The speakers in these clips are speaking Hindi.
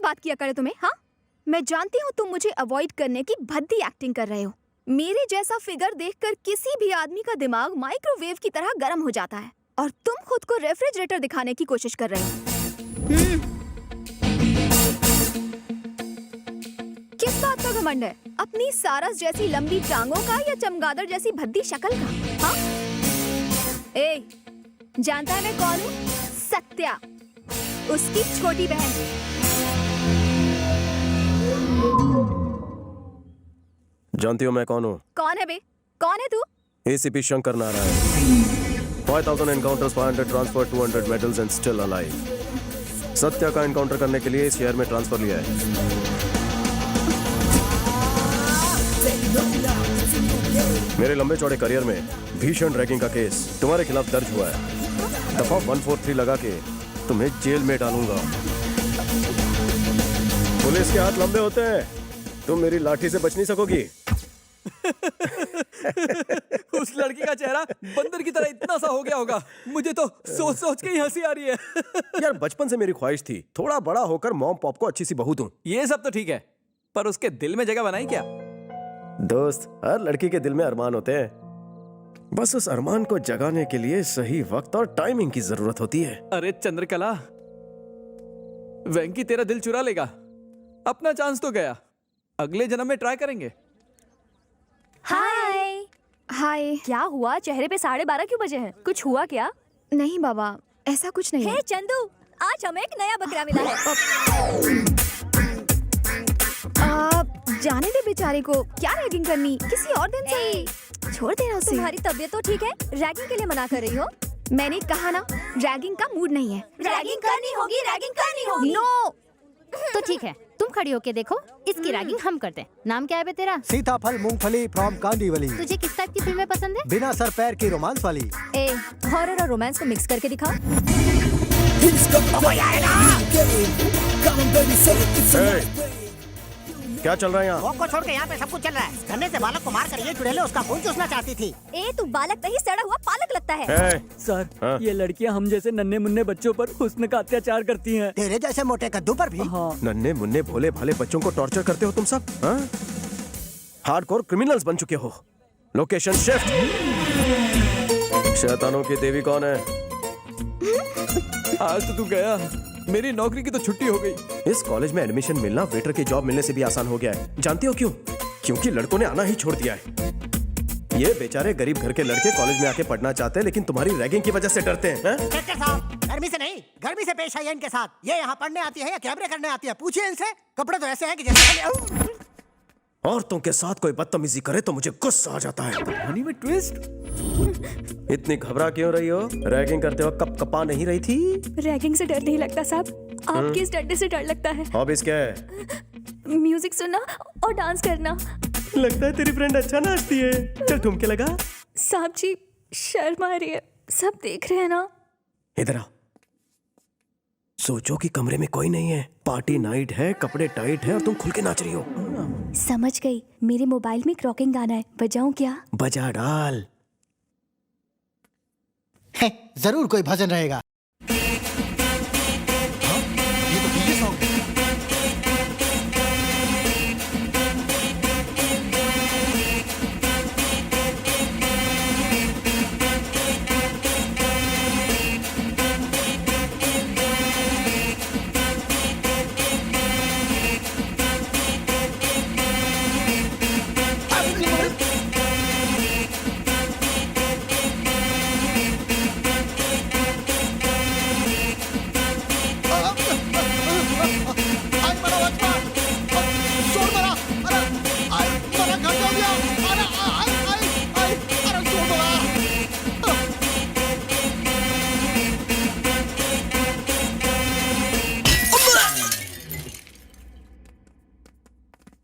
बात किया करे तुम्हें? हाँ, मैं जानती हूँ तुम मुझे अवॉइड करने की भद्दी एक्टिंग कर रहे हो। मेरे जैसा फिगर देखकर किसी भी आदमी का दिमाग माइक्रोवेव की तरह गर्म हो जाता है और तुम खुद को रेफ्रिजरेटर दिखाने की कोशिश कर रहे हो। किस बात का घमंड है? अपनी सारस जैसी लंबी टांगों का या चमगादड़ जैसी भद्दी शक्ल का? हाँ? ए, जानता है मैं कौन हूँ? सत्या, उसकी छोटी बहन। जानती हो मैं कौन हूँ? कौन है बे? कौन है तू? ACP Shankar Narayan. 5000 encounters, 500 transfer, 200 medals and still alive. Satya का एनकाउंटर करने के लिए इस शहर में ट्रांसफर लिया है। मेरे लंबे चौड़े करियर में भीषण रैगिंग का केस तुम्हारे खिलाफ दर्ज हुआ है। दफा 143 लगा के तुम्हें जेल में डालूंगा। पुलिस के हाथ लंबे होते हैं, तुम मेरी लाठी से बच नहीं सकोगी। उस लड़की का चेहरा बंदर की तरह इतना सा हो गया होगा, मुझे तो सोच सोच के ही हंसी आ रही है। यार बचपन से मेरी ख्वाहिश थी थोड़ा बड़ा होकर मॉम पॉप को अच्छी सी बहू दूं। ये सब तो ठीक है, पर उसके दिल में जगह बनाई क्या? दोस्त, हर लड़की के दिल में अरमान होते हैं, बस उस अरमान को जगाने के लिए सही वक्त और टाइमिंग की जरूरत होती है। अरे चंद्रकला, वेंकी तेरा दिल चुरा लेगा। अपना चांस तो गया, अगले जन्म में ट्राई करेंगे। हाय। हाय। क्या हुआ? चेहरे पे 12:30 क्यों बजे हैं? कुछ हुआ क्या? नहीं बाबा, ऐसा कुछ नहीं है। हे चंदू, आज हमें एक नया बकरा मिला है। जाने दे बेचारे को, क्या रैगिंग करनी, किसी और दिन से छोड़ देना उसे। तुम्हारी तबीयत तो ठीक है? रैगिंग के लिए मना कर रही हो? मैंने कहा ना, रैगिंग का मूड नहीं है। रैगिंग करनी होगी, रैगिंग करनी होगी। नो। तो ठीक है, तुम खड़ी होके देखो, इसकी रैगिंग हम करते हैं। नाम क्या है बे तेरा? सीताफल मूंगफली फ्रॉम कांदीवली। तुझे किस टाइप की फिल्में पसंद है? बिना सर पैर की रोमांस वाली। ए, हॉरर और रोमांस को मिक्स करके दिखाओ। क्या चल रहा है यहाँ? वॉक को छोड़ के यहाँ पे सब कुछ चल रहा है। गन्ने से बालक को मार कर ये चुड़ैल उसका खून चूसना चाहती थी। ए, तू बालक नहीं, सड़ा हुआ पालक लगता है। सर, हाँ? ये लड़कियां हम जैसे नन्हे मुन्ने बच्चों पर हुस्न का अत्याचार करती हैं। तेरे जैसे मोटे कद्दू पर भी। हाँ। नन्हे मुन्ने भोले भाले बच्चों को टॉर्चर करते हो तुम सब, हाँ? हार्डकोर क्रिमिनल्स बन चुके हो। Location shift. शैतानों की देवी कौन है? आज तो तू गया, मेरी नौकरी की तो छुट्टी हो गई। इस कॉलेज में एडमिशन मिलना वेटर की जॉब मिलने से भी आसान हो गया है। जानती हो क्यों? क्योंकि लड़कों ने आना ही छोड़ दिया है। ये बेचारे गरीब घर के लड़के कॉलेज में आके पढ़ना चाहते हैं, लेकिन तुम्हारी रैगिंग की वजह से डरते हैं। इंस्पेक्टर साहब, गर्मी से नहीं, गर्मी से पेश आई है इनके साथ। ये यहाँ पढ़ने आती है या कैमरे करने आती है? पूछिए इनसे। कपड़े तो ऐसे हैं कि जैसे औरतों के साथ कोई बदतमीजी करे तो मुझे गुस्सा आ जाता है। कहानी में ट्विस्ट। इतनी घबरा क्यों रही हो? रैगिंग करते वक्त कप कपा नहीं रही थी? रैगिंग से डर नहीं लगता साहब, आपके इस डंडे से डर लगता है। हॉबीज क्या है? म्यूजिक सुनना और डांस करना। लगता है तेरी फ्रेंड अच्छा नाचती है, चल ठुमके लगा। साहब जी, शर्म आ रही है, सब देख रहे हैं ना। इधर आ। सोचो कि कमरे में कोई नहीं है, पार्टी नाइट है, कपड़े टाइट है और तुम खुल के नाच रही हो। समझ गई, मेरे मोबाइल में क्रॉकिंग गाना है, बजाऊं क्या? बजा डाल। जरूर कोई भजन रहेगा।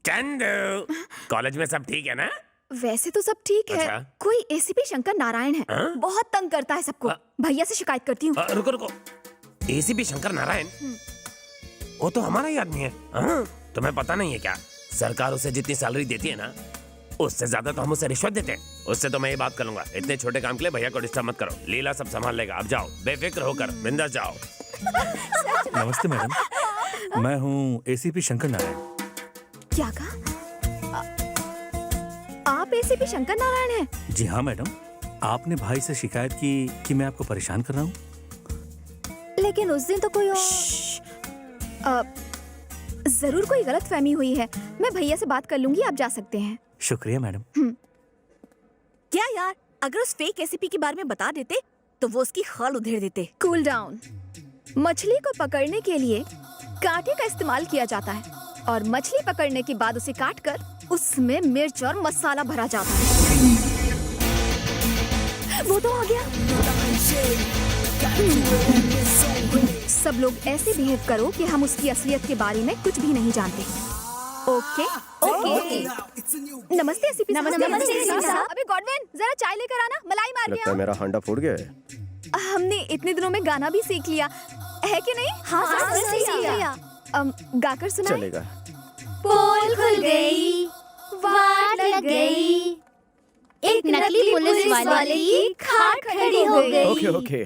चंदू, कॉलेज में सब ठीक है ना? वैसे तो सब ठीक है। अच्छा? कोई ACP शंकर नारायण है, बहुत तंग करता है सबको। भैया से शिकायत करती हूँ। रुको रुको, ACP शंकर नारायण, वो तो हमारा ही आदमी है। तुम्हें पता नहीं है क्या? सरकार उसे जितनी सैलरी देती है ना, उससे ज्यादा तो हम उसे रिश्वत देते हैं। उससे तो मैं ये बात कर लूंगा। इतने छोटे काम के लिए भैया को डिस्टर्ब मत करो, लीला सब संभाल लेगा। अब जाओ, बेफिक्र होकर बिंदास जाओ। नमस्ते मैडम। आपका? मैं हूँ एसीपी शंकर नारायण। क्या कहा? आप एसीपी शंकर नारायण हैं? जी हाँ मैडम, आपने भाई से शिकायत की कि मैं आपको परेशान कर रहा हूँ। लेकिन उस दिन तो कोई और जरूर कोई गलतफहमी हुई है। मैं भैया से बात कर लूंगी, आप जा सकते हैं। शुक्रिया मैडम। क्या यार, अगर उस फेक एसीपी के बारे में बता देते तो वो उसकी खाल उधेड़ देते। Cool down. मछली को पकड़ने के लिए कांटे का इस्तेमाल किया जाता है और मछली पकड़ने के बाद उसे काटकर उसमें मिर्च और मसाला भरा जाता है। वो तो आ गया। सब लोग ऐसे बिहेव करो कि हम उसकी असलियत के बारे में कुछ भी नहीं जानते। Okay okay. नमस्ते एसीपी साहब। नमस्ते साहब। अबे गॉडविन, जरा चाय लेकर आना, मलाई मार लगता गया। है मेरा हांडा फूट गया है। हमने इतने दिनों में गाना भी सीख लिया है कि नहीं? हाँ सीख लिया। गाकर सुनाए। चलेगा। पोल खुल गई, वाट लग गई, एक नकली पुलिस वाले की खाट खड़ी हो गई। Okay okay.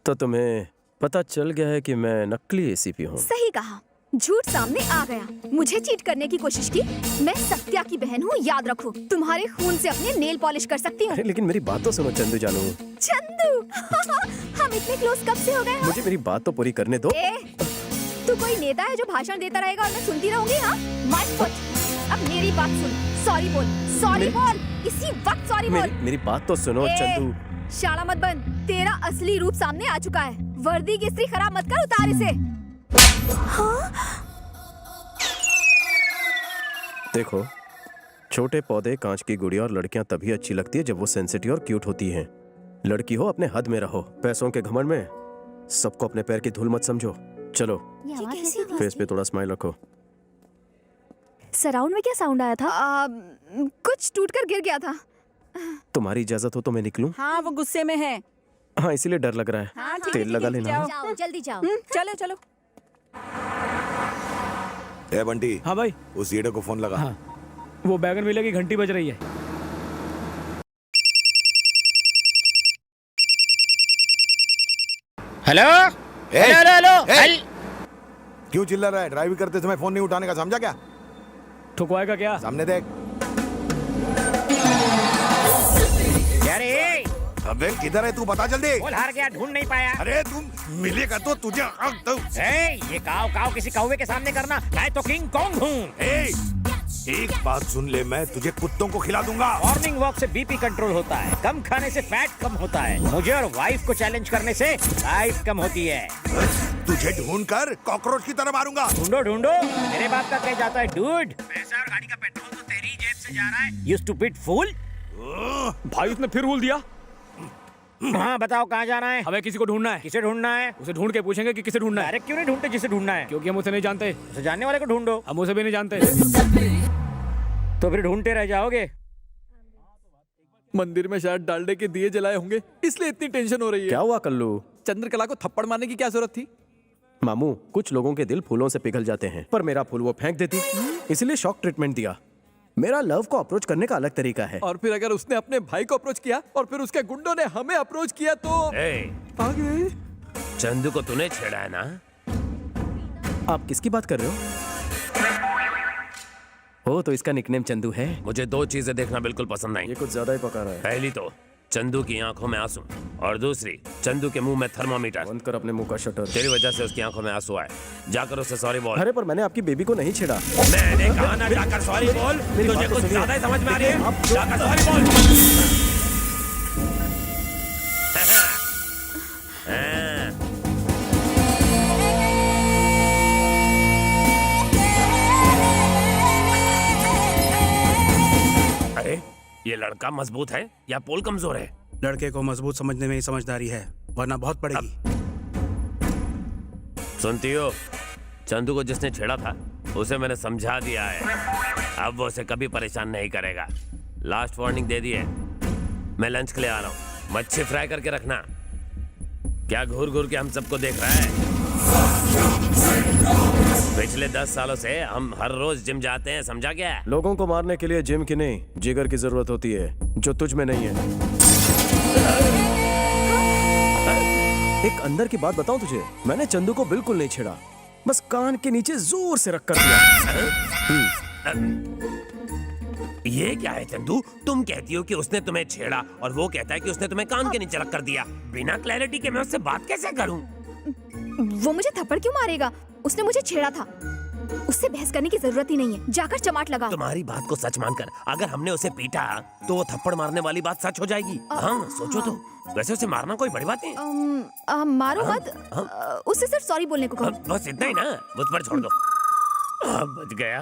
तो तुम्हें पता चल गया है कि मैं नकली एसीपी हूँ। सही कहा, झूठ सामने आ गया। मुझे चीट करने की कोशिश की। मैं सत्या की बहन हूँ, याद रखो। तुम्हारे खून से अपने नेल पॉलिश कर सकती हूँ। अरे लेकिन मेरी बात तो सुनो चंदू जानू। चंदू हम इतने क्लोज कब से हो गए? मुझे मेरी बात तो पूरी करने दो। तू कोई नेता है जो भाषण देता रहेगा और मैं सुनती रहूंगी? हाँ माय फुट। अब मेरी बात सुन। सॉरी बोल, सॉरी बोल, इसी वक्त सॉरी बोल। मेरी बात तो सुनो चंदू। शाला मत बन, तेरा असली रूप सामने आ चुका है। वर्दी की इस्त्री खराब मत कर, उतार इसे। हाँ? देखो, छोटे पौधे, कांच की गुड़िया और लड़कियां तभी अच्छी लगती है जब वो सेंसिटिव और क्यूट होती हैं। लड़की हो अपने हद में रहो, पैसों के घमंड में सबको अपने पैर की धूल मत समझो। चलो फेस पे थोड़ा स्माइल रखो। सराउंड में क्या साउंड आया था? कुछ टूटकर गिर गया था। तुम्हारी इजाजत हो तो मैं निकलूं? हाँ, वो गुस्से में है। हाँ इसीलिए डर लग रहा है। हाँ, तेल लगा लेना। जाओ जल्दी जाओ। चलो चलो। ए बंटी। हाँ भाई। उस ईडो को फोन लगा। हाँ, वो बैगन मिले की घंटी बज रही है। हेलो ए, हेलो हेलो ए, क्यों चिल्ला रहा है? ड्राइव करते समय फोन नहीं उठाने का, समझा क्या? ठुकवाएगा क्या? सामने देख। अरे अबे किधर है तू, बता जल्दी। बोल हार गया, ढूंढ नहीं पाया। अरे तुम मिलेगा तो तुझे ये काव काव किसी कौवे के सामने करना, मैं तो किंग कॉन्ग हूँ। एक बात सुन ले, मैं तुझे कुत्तों को खिला दूंगा। मॉर्निंग वॉक से बीपी कंट्रोल होता है, कम खाने से फैट कम होता है, मुझे और वाइफ को चैलेंज करने से लाइफ कम होती है। तुझे ढूंढ कर कॉकरोच की तरह मारूंगा। ढूंढो ढूंढो, मेरे बाप का कह जाता है डूड। पैसा और गाड़ी का पेट्रोल तो तेरी जेब से जा रहा है, यू स्टूपिड फूल। भाई उसने फिर भूल दिया। हाँ बताओ कहाँ जाना है? हमें किसी को ढूंढना है। किसे ढूंढना है? उसे ढूंढ के पूछेंगे कि किसे ढूंढना है। डायरेक्ट क्यों नहीं ढूंढते जिसे ढूंढना है? क्योंकि हम उसे नहीं जानते। उसे जानने वाले को ढूंढो। हम उसे भी नहीं जानते। तो फिर ढूंढते रह जाओगे। मंदिर में शायद डालडे के दिए जलाए होंगे, इसलिए इतनी टेंशन हो रही है। क्या हुआ कल्लू? चंद्रकला को थप्पड़ मारने की क्या जरूरत थी? मामू, कुछ लोगों के दिल फूलों से पिघल जाते हैं, पर मेरा फूल वो फेंक देती, इसलिए शॉक ट्रीटमेंट दिया। मेरा लव को अप्रोच करने का अलग तरीका है। और फिर अगर उसने अपने भाई को अप्रोच किया और फिर उसके गुंडों ने हमें अप्रोच किया तो आगे। चंदू को तूने छेड़ा है ना? आप किसकी बात कर रहे हो? हो तो इसका निकनेम चंदू है। मुझे दो चीजें देखना बिल्कुल पसंद नहीं। ये कुछ ज्यादा ही पका रहा है। पहली तो चंदू की आंखों में आंसू, और दूसरी चंदू के मुंह में थर्मामीटर। बंद कर अपने मुंह का शटर। तेरी वजह से उसकी आंखों में आंसू आए, जाकर उससे सॉरी बोल। अरे पर मैंने आपकी बेबी को नहीं छेड़ा। मैंने कहा ना जाकर सॉरी बोल। तुझे कुछ ज्यादा ही समझ में आ रही है, जाकर सॉरी बोल। अरे ये लड़का मजबूत है या पोल कमजोर है? लड़के को मजबूत समझने में ही समझदारी है, वरना बहुत पड़ेगी। सुनती हो, चंदू को जिसने छेड़ा था उसे मैंने समझा दिया है, अब वो उसे कभी परेशान नहीं करेगा। लास्ट वार्निंग दे दी है। मैं लंच के लिए आ रहा हूँ, मच्छी फ्राई करके रखना। क्या घूर घूर के हम सबको देख रहा है? पिछले 10 सालों से हम हर रोज जिम जाते हैं, समझा क्या? लोगों को मारने के लिए जिम की नहीं, जिगर की जरूरत होती है, जो तुझ में नहीं है। एक अंदर की बात बताऊं तुझे, मैंने चंदू को बिल्कुल नहीं छेड़ा। बस कान के नीचे जोर से रख कर दिया। ये क्या है चंदू? तुम कहती हो कि उसने तुम्हें छेड़ा और वो कहता है कि उसने तुम्हें कान के नीचे रख कर दिया। बिना क्लैरिटी के मैं उससे बात कैसे करूं? वो मुझे थप्पड़ क्यों मारेगा? उसने मुझे छेड़ा था। उससे बहस करने की जरूरत ही नहीं है, जाकर चमाट लगाओ। तुम्हारी बात को सच मानकर अगर हमने उसे पीटा तो वो थप्पड़ मारने वाली बात सच हो जाएगी। हाँ सोचो तो। वैसे उसे मारना कोई बड़ी बात नहीं। मारो मत। उससे सिर्फ सॉरी बोलने को कहो। बस इतना ही ना, मुझ पर छोड़ दो। बच गया।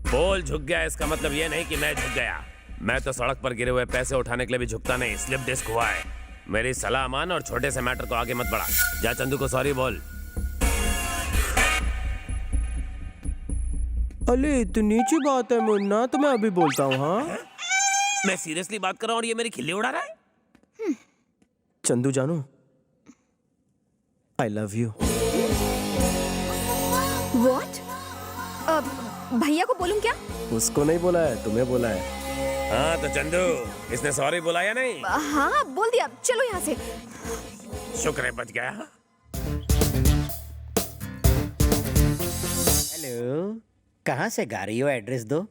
पोल झुक गया इसका मतलब ये नहीं कि मैं झुक गया। मैं तो सड़क पर गिरे हुए पैसे उठाने के लिए भी झुकता नहीं। स्लिप डिस्क हुआ है। मेरी सलाह मान और छोटे से मैटर को आगे मत बढ़ा। जा चंदू को सॉरी बोल। अरे इतनी सी बात है मुन्ना, तो मैं अभी बोलता हूँ। हाँ मैं सीरियसली बात कर रहा हूँ और ये मेरी खिल्ली उड़ा रहा है। चंदू जानू, आई लव यू। What? भैया को बोलूं क्या? उसको नहीं बोला है, तुम्हें बोला है। हाँ तो चंदू, इसने सॉरी बोला या नहीं? हाँ बोल दिया। चलो यहाँ से। शुक्र है बच गया। हेलो, कहाँ से गा रही हो? एड्रेस दो।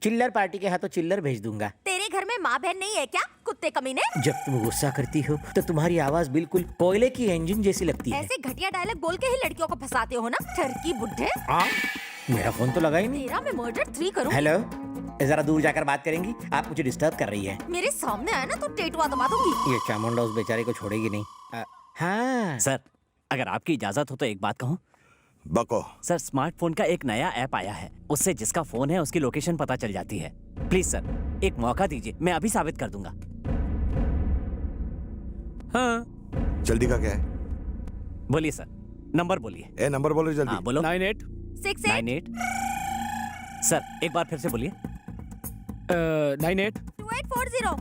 चिल्लर पार्टी के हाथों चिल्लर भेज दूंगा। तेरे घर में माँ बहन नहीं है क्या, कुत्ते कमीने? जब तुम गुस्सा करती हो तो तुम्हारी आवाज बिल्कुल कोयले की इंजन जैसी लगती है। ऐसे घटिया डायलॉग बोल के ही लड़कियों को फंसाते हो ना, ठरकी बुड्ढे। मेरा फोन तो लगा ही नहीं। तेरा मैं मर्डर 3 करूँ। हेलो, जरा दूर जाकर बात करेंगी? आप मुझे डिस्टर्ब कर रही है। मेरे सामने आया ना तो टेटुआ दबा दूंगी। ये चामुंडा उस बेचारे को छोड़ेगी नहीं। हाँ सर, अगर आपकी इजाजत हो तो एक बात कहूँ। बको। सर, स्मार्टफोन का एक नया ऐप आया है, उससे जिसका फोन है उसकी लोकेशन पता चल जाती है। प्लीज सर, एक मौका दीजिए, मैं अभी साबित कर दूंगा। हाँ जल्दी का क्या है? बोलिए सर, नंबर बोलिए। नंबर बोलो जल्दी। हाँ बोलो। 9868 सर एक बार फिर से बोलिए। 98 2840